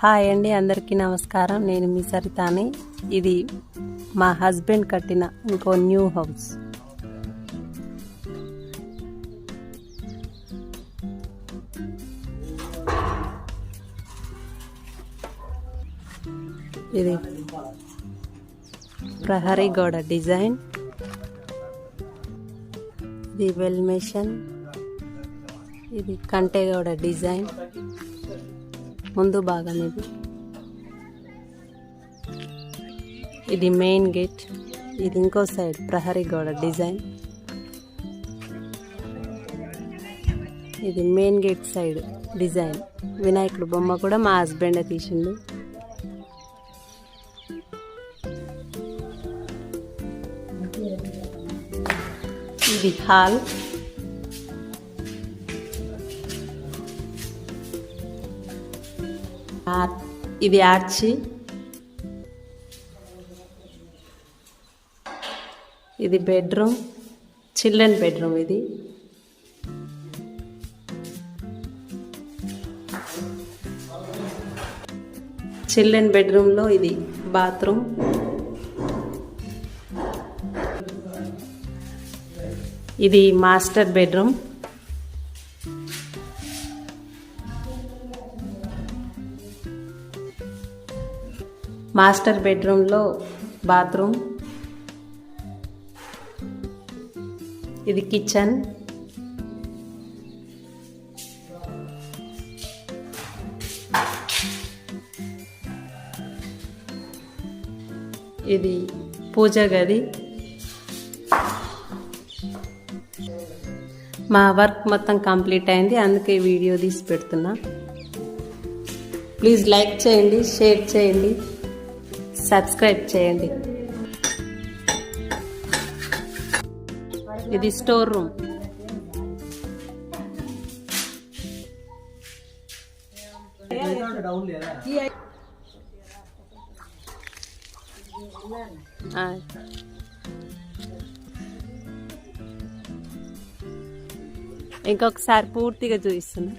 Hi అండి, అందరికీ నమస్కారం. నేను మీ సరితాని. ఇది మా హస్బెండ్ కట్టిన ఇంకో న్యూ హౌస్. ఇది ప్రహరీ గోడ డిజైన్, ఇది వెల్మేషన్, ఇది కంటెగౌడ డిజైన్. ముందు భాగం ఇది మెయిన్ గేట్. ఇది ఇంకో సైడ్ ప్రహరీ గోడ డిజైన్. ఇది మెయిన్ గేట్ సైడ్ డిజైన్. వినాయకుడు బొమ్మ కూడా మా హస్బెండే తీసిండు. ఇది హాల్. ఇది ఆర్చి. ఇది బెడ్రూమ్, చిల్డ్రన్ బెడ్రూమ్. ఇది చిల్డ్రన్ బెడ్రూమ్లో ఇది బాత్రూమ్. ఇది మాస్టర్ బెడ్రూమ్. మాస్టర్ బెడ్రూమ్లో బాత్రూమ్. ఇది కిచెన్. ఇది పూజ గది. మా వర్క్ మొత్తం కంప్లీట్ అయింది, అందుకే వీడియో తీసి పెడుతున్నా. ప్లీజ్ లైక్ చేయండి, షేర్ చేయండి, సబ్స్క్రైబ్ చేయండి. ఇది స్టోర్ రూమ్. ఇంకొకసారి పూర్తిగా చూపిస్తున్నా.